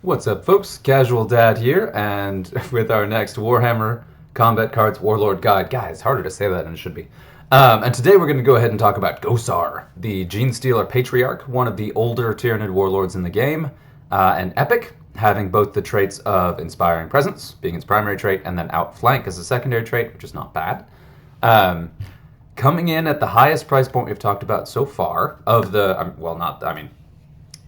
What's up, folks? Casual Dad here, and with our next Warhammer Combat Cards Warlord Guide. Guys, it's harder to say that than it should be. And today we're going to go ahead and talk about Ghosar, the Genestealer Patriarch, one of the older Tyranid warlords in the game, an epic, having both the traits of Inspiring Presence, being its primary trait, and then Outflank as a secondary trait, which is not bad. Coming in at the highest price point we've talked about so far of the,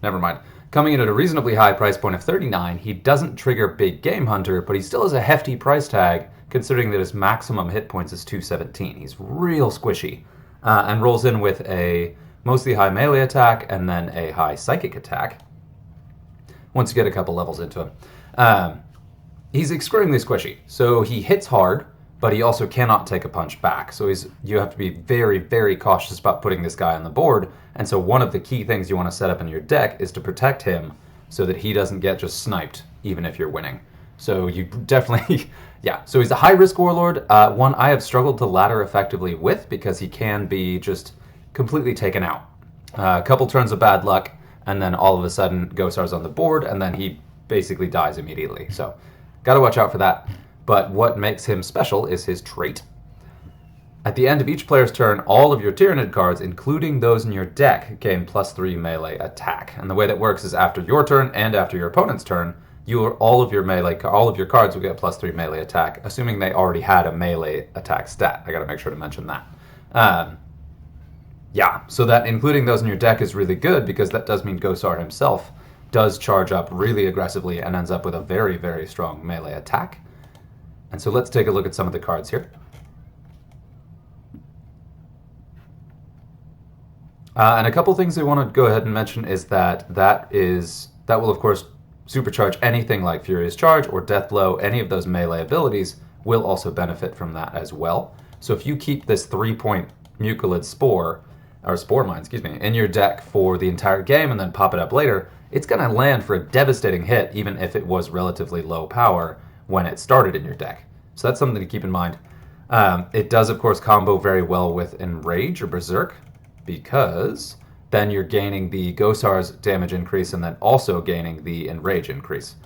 never mind. Coming in at a reasonably high price point of 39, he doesn't trigger Big Game Hunter, but he still has a hefty price tag, considering that his maximum hit points is 217. He's real squishy, and rolls in with a mostly high melee attack and then a high psychic attack, once you get a couple levels into him. He's extremely squishy, so he hits hard, but he also cannot take a punch back. So you have to be very, very cautious about putting this guy on the board. And so one of the key things you want to set up in your deck is to protect him so that he doesn't get just sniped, even if you're winning. So you definitely, yeah. So he's a high-risk warlord, one I have struggled to ladder effectively with because he can be just completely taken out. A couple turns of bad luck, and then all of a sudden Ghosar's on the board, and then he basically dies immediately. So got to watch out for that. But what makes him special is his trait. At the end of each player's turn, all of your Tyranid cards, including those in your deck, gain +3 melee attack. And the way that works is after your turn and after your opponent's turn, all of your cards will get +3 melee attack, assuming they already had a melee attack stat. I got to make sure to mention that. Yeah, so that including those in your deck is really good because that does mean Ghosar himself does charge up really aggressively and ends up with a very, very strong melee attack. And so let's take a look at some of the cards here. And a couple things I want to go ahead and mention is that will of course supercharge anything like Furious Charge or Death Blow. Any of those melee abilities will also benefit from that as well. So if you keep this 3-point Mucilid Spore Mine, in your deck for the entire game and then pop it up later, it's going to land for a devastating hit even if it was relatively low power when it started in your deck. So that's something to keep in mind. It does, of course, combo very well with Enrage or Berserk, because then you're gaining the Ghosar's damage increase and then also gaining the Enrage increase.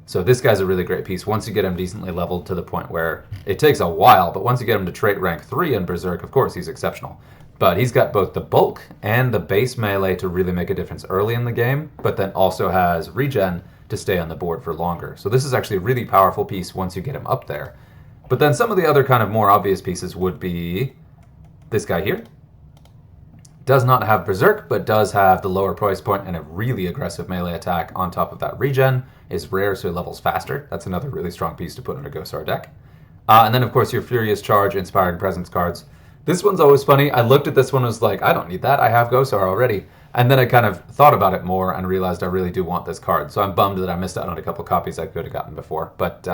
So this guy's a really great piece once you get him decently leveled to the point where it takes a while, but once you get him to trait rank 3 in Berserk, of course, he's exceptional. But he's got both the bulk and the base melee to really make a difference early in the game, but then also has regen to stay on the board for longer. So this is actually a really powerful piece once you get him up there. But then some of the other kind of more obvious pieces would be this guy here. Does not have Berserk, but does have the lower price point and a really aggressive melee attack on top of that. Regen is rare, so it levels faster. That's another really strong piece to put in a Ghosar deck. And then, of course, your Furious Charge, Inspiring Presence cards. This one's always funny. I looked at this one and was like, I don't need that. I have Ghosar already. And then I kind of thought about it more and realized I really do want this card. So I'm bummed that I missed out on a couple copies I could have gotten before. But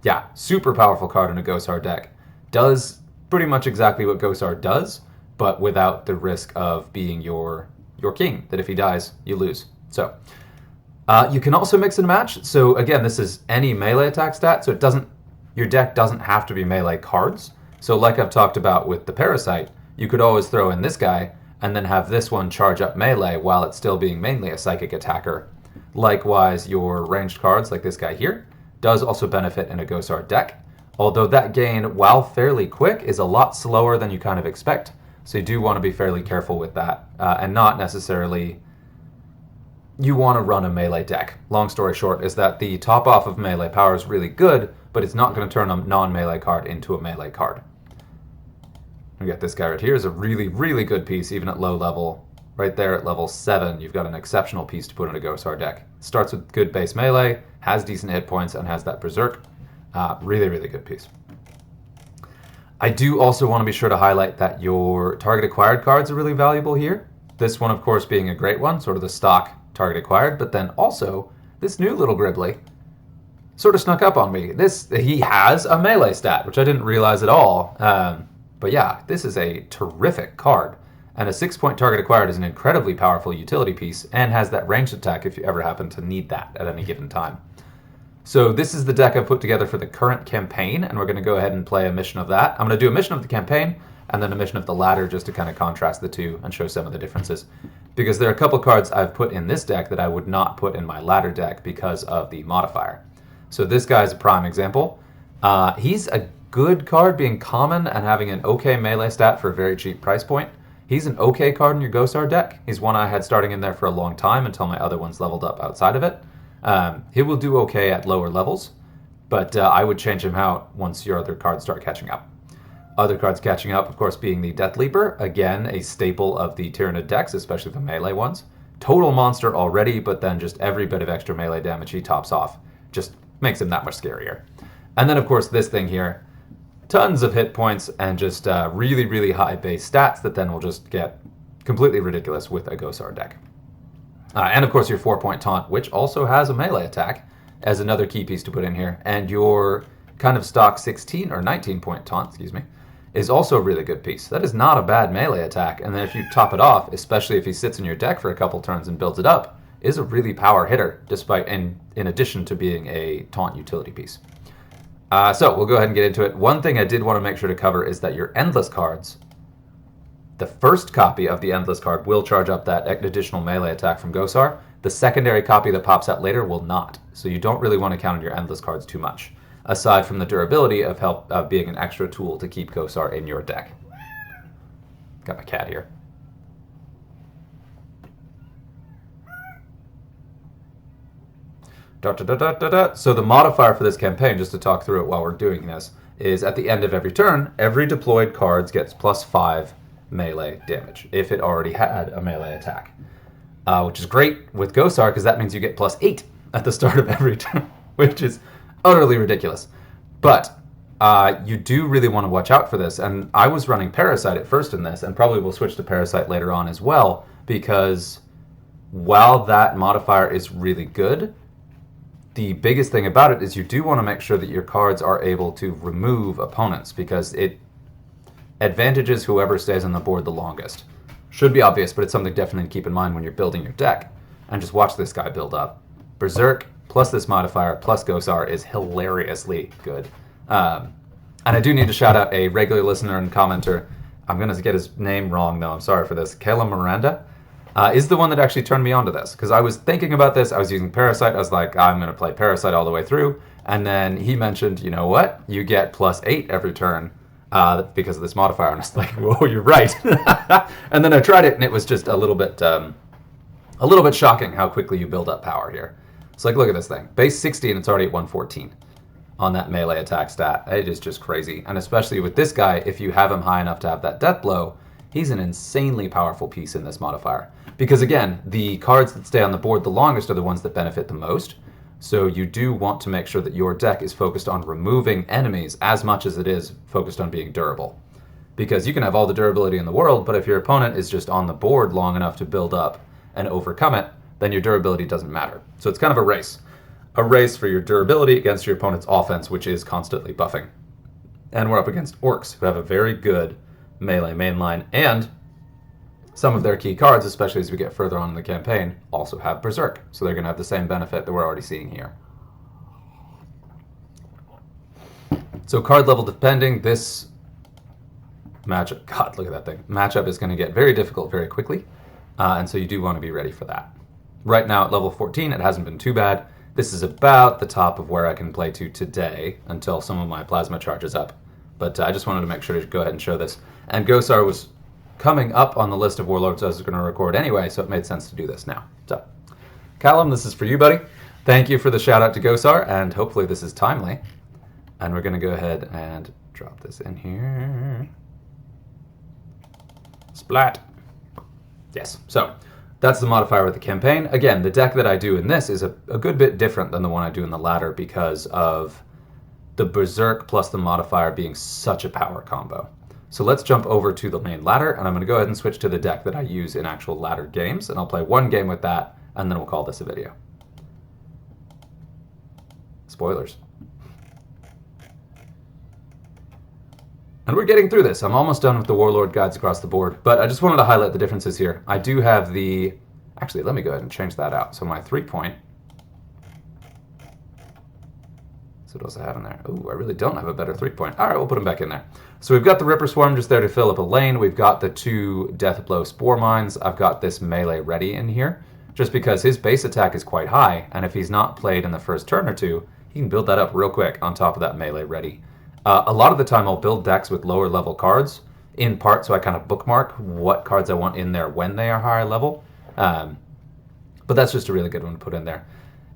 yeah, super powerful card in a Ghosar deck. Does pretty much exactly what Ghosar does, but without the risk of being your king, that if he dies, you lose. So you can also mix and match. So again, this is any melee attack stat, so your deck doesn't have to be melee cards. So like I've talked about with the Parasite, you could always throw in this guy and then have this one charge up melee while it's still being mainly a psychic attacker. Likewise, your ranged cards, like this guy here, does also benefit in a Ghosar deck, although that gain, while fairly quick, is a lot slower than you kind of expect. So you do want to be fairly careful with that, and not necessarily you want to run a melee deck. Long story short is that the top off of melee power is really good, but it's not going to turn a non-melee card into a melee card. We got this guy right here is a really, really good piece, even at low level. Right there at level 7, you've got an exceptional piece to put in a Ghosar deck. Starts with good base melee, has decent hit points, and has that Berserk. Really, really good piece. I do also want to be sure to highlight that your target acquired cards are really valuable here. This one, of course, being a great one, sort of the stock target acquired, but then also this new little Gribbly sort of snuck up on me. He has a melee stat, which I didn't realize at all. But yeah, this is a terrific card. And a 6-point target acquired is an incredibly powerful utility piece and has that ranged attack if you ever happen to need that at any given time. So this is the deck I've put together for the current campaign, and we're going to go ahead and play a mission of that. I'm going to do a mission of the campaign and then a mission of the ladder just to kind of contrast the two and show some of the differences. because there are a couple cards I've put in this deck that I would not put in my ladder deck because of the modifier. So this guy's a prime example. He's a good card being common and having an okay melee stat for a very cheap price point. He's an okay card in your Ghosar deck. He's one I had starting in there for a long time until my other ones leveled up outside of it. He will do okay at lower levels, but I would change him out once your other cards start catching up. Other cards catching up, of course, being the Death Leaper, again, a staple of the Tyranid decks, especially the melee ones. Total monster already, but then just every bit of extra melee damage he tops off just makes him that much scarier. And then, of course, this thing here, tons of hit points and just really, really high base stats that then will just get completely ridiculous with a Ghosar deck. And, of course, your 4-point taunt, which also has a melee attack, as another key piece to put in here. And your kind of stock 16 or 19-point taunt, excuse me, is also a really good piece. That is not a bad melee attack, and then if you top it off, especially if he sits in your deck for a couple turns and builds it up, is a really power hitter, despite in addition to being a taunt utility piece. So we'll go ahead and get into it. One thing I did want to make sure to cover is that your Endless cards, the first copy of the Endless card will charge up that additional melee attack from Ghosar. The secondary copy that pops out later will not, so you don't really want to count on your Endless cards too much, aside from the durability of being an extra tool to keep Ghosar in your deck. Got my cat here. So the modifier for this campaign, just to talk through it while we're doing this, is at the end of every turn, every deployed card gets +5 melee damage, if it already had a melee attack. Which is great with Ghosar, because that means you get +8 at the start of every turn, which is utterly ridiculous. But you do really want to watch out for this, and I was running Parasite at first in this, and probably will switch to Parasite later on as well, because while that modifier is really good, the biggest thing about it is you do want to make sure that your cards are able to remove opponents, because it advantages whoever stays on the board the longest. Should be obvious, but it's something definitely to keep in mind when you're building your deck. And just watch this guy build up. Berserk plus this modifier plus Ghosar is hilariously good. And I do need to shout out a regular listener and commenter. I'm going to get his name wrong, though. I'm sorry for this. Kayla Miranda is the one that actually turned me onto this. Because I was thinking about this. I was using Parasite. I was like, I'm going to play Parasite all the way through. And then he mentioned, you know what? You get +8 every turn because of this modifier. And I was like, whoa, you're right. And then I tried it, and it was just a little bit shocking how quickly you build up power here. It's like, look at this thing. Base 60, and it's already at 114 on that melee attack stat. It is just crazy. And especially with this guy, if you have him high enough to have that death blow, he's an insanely powerful piece in this modifier. Because again, the cards that stay on the board the longest are the ones that benefit the most. So you do want to make sure that your deck is focused on removing enemies as much as it is focused on being durable. Because you can have all the durability in the world, but if your opponent is just on the board long enough to build up and overcome it, then your durability doesn't matter. So it's kind of a race. A race for your durability against your opponent's offense, which is constantly buffing. And we're up against Orcs, who have a very good melee mainline, and some of their key cards, especially as we get further on in the campaign, also have Berserk. So they're going to have the same benefit that we're already seeing here. So card level depending, this matchup, God, look at that thing. Matchup is going to get very difficult very quickly, and so you do want to be ready for that. Right now at level 14, it hasn't been too bad. This is about the top of where I can play to today until some of my plasma charges up. But I just wanted to make sure to go ahead and show this. And Ghosar was coming up on the list of warlords I was going to record anyway, so it made sense to do this now. So, Callum, this is for you, buddy. Thank you for the shout out to Ghosar, and hopefully this is timely. And we're going to go ahead and drop this in here. Splat. Yes, so that's the modifier with the campaign. Again, the deck that I do in this is a good bit different than the one I do in the ladder because of the Berserk plus the modifier being such a power combo. So let's jump over to the main ladder, and I'm going to go ahead and switch to the deck that I use in actual ladder games, and I'll play one game with that, and then we'll call this a video. Spoilers. And we're getting through this. I'm almost done with the Warlord guides across the board, but I just wanted to highlight the differences here. I do have the... Actually, let me go ahead and change that out. So my 3-point... So So what else I have in there? Oh, I really don't have a better 3-point. All right, we'll put him back in there. So we've got the Ripper Swarm just there to fill up a lane. We've got the 2 Deathblow Spore Mines. I've got this melee ready in here, just because his base attack is quite high, and if he's not played in the first turn or two, he can build that up real quick on top of that melee ready. A lot of the time I'll build decks with lower level cards, in part so I kind of bookmark what cards I want in there when they are higher level. But that's just a really good one to put in there.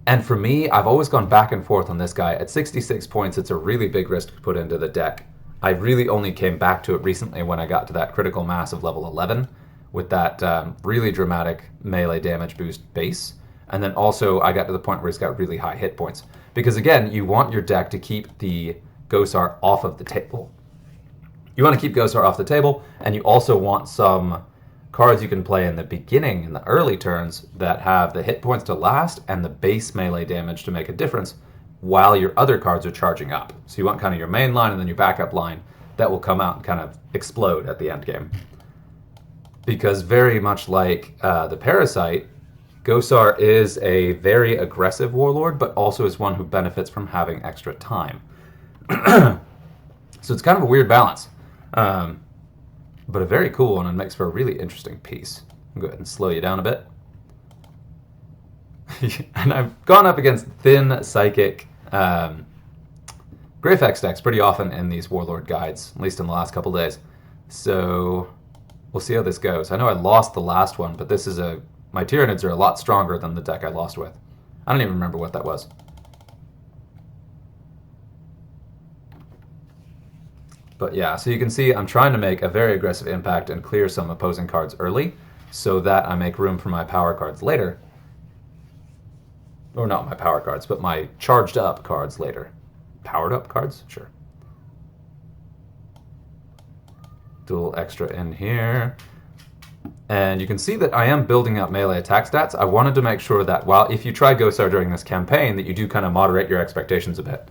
And for me, I've always gone back and forth on this guy. At 66 points, it's a really big risk to put into the deck. I really only came back to it recently when I got to that critical mass of level 11 with that really dramatic melee damage boost base. And then also I got to the point where he's got really high hit points. Because again, you want your deck to keep the Ghosar off of the table. You want to keep Ghosar off the table, and you also want some cards you can play in the beginning, in the early turns, that have the hit points to last and the base melee damage to make a difference while your other cards are charging up. So you want kind of your main line and then your backup line that will come out and kind of explode at the end game. Because very much like the Parasite, Ghosar is a very aggressive warlord, but also is one who benefits from having extra time. So it's kind of a weird balance. But a very cool one and makes for a really interesting piece. I'll go ahead and slow you down a bit. And I've gone up against thin psychic Greyfax decks pretty often in these Warlord guides, at least in the last couple days. So we'll see how this goes. I know I lost the last one, but this is my Tyranids are a lot stronger than the deck I lost with. I don't even remember what that was. But yeah, so you can see I'm trying to make a very aggressive impact and clear some opposing cards early so that I make room for my power cards later. Or not my power cards, but my charged up cards later. Powered up cards? Sure. Dual extra in here. And you can see that I am building up melee attack stats. I wanted to make sure that if you try Ghosar during this campaign, that you do kind of moderate your expectations a bit.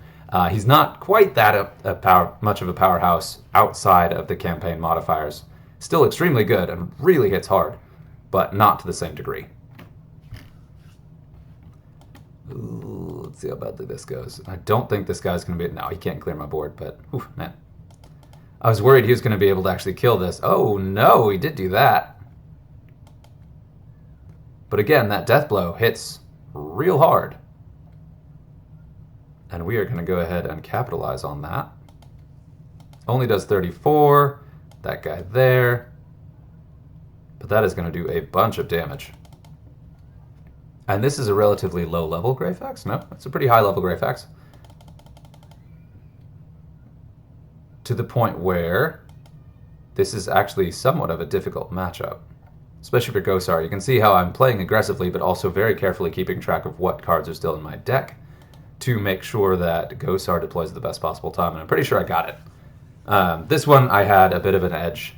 He's not quite that much of a powerhouse outside of the campaign modifiers. Still extremely good and really hits hard, but not to the same degree. Ooh, let's see how badly this goes. I don't think this guy's going to be... No, he can't clear my board, but... Ooh, man. I was worried he was going to be able to actually kill this. Oh, no, he did do that. But again, that death blow hits real hard. And we are going to go ahead and capitalize on that. Only does 34. That guy there. But that is going to do a bunch of damage. And this is a relatively low-level Greyfax? No, it's a pretty high-level Greyfax. To the point where this is actually somewhat of a difficult matchup. Especially for Ghosar. You can see how I'm playing aggressively, but also very carefully keeping track of what cards are still in my deck to make sure that Ghosar deploys at the best possible time, and I'm pretty sure I got it. This one I had a bit of an edge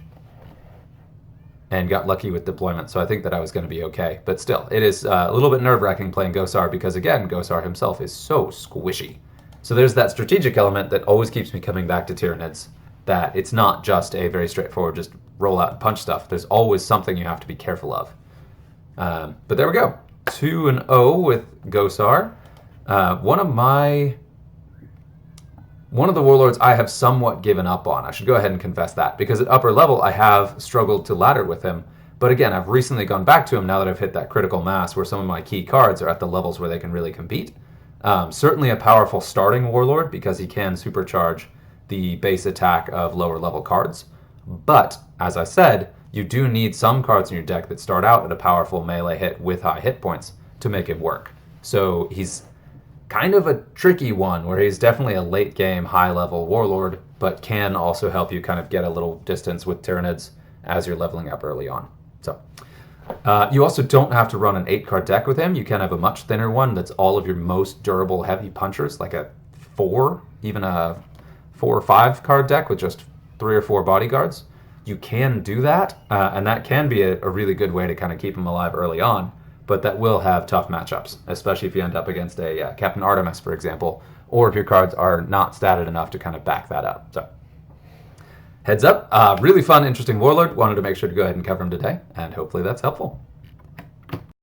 and got lucky with deployment, so I think that I was going to be okay. But still, it is a little bit nerve-wracking playing Ghosar because, again, Ghosar himself is so squishy. So there's that strategic element that always keeps me coming back to Tyranids, that it's not just a very straightforward, just roll out and punch stuff. There's always something you have to be careful of. But there we go. 2-0 with Ghosar. One of the warlords I have somewhat given up on. I should go ahead and confess that, because at upper level I have struggled to ladder with him. But again, I've recently gone back to him now that I've hit that critical mass where some of my key cards are at the levels where they can really compete. Certainly a powerful starting warlord because he can supercharge the base attack of lower level cards. But, as I said, you do need some cards in your deck that start out at a powerful melee hit with high hit points to make him work. So he's kind of a tricky one where he's definitely a late game high level warlord, but can also help you kind of get a little distance with Tyranids as you're leveling up early on. So you also don't have to run an 8-card deck with him. You can have a much thinner one that's all of your most durable heavy punchers, like a 4, even a 4 or 5 card deck with just 3 or 4 bodyguards. You can do that, and that can be a really good way to kind of keep him alive early on. But that will have tough matchups, especially if you end up against a Captain Artemis, for example, or if your cards are not statted enough to kind of back that up. So, heads up, really fun, interesting warlord. Wanted to make sure to go ahead and cover him today, and hopefully that's helpful.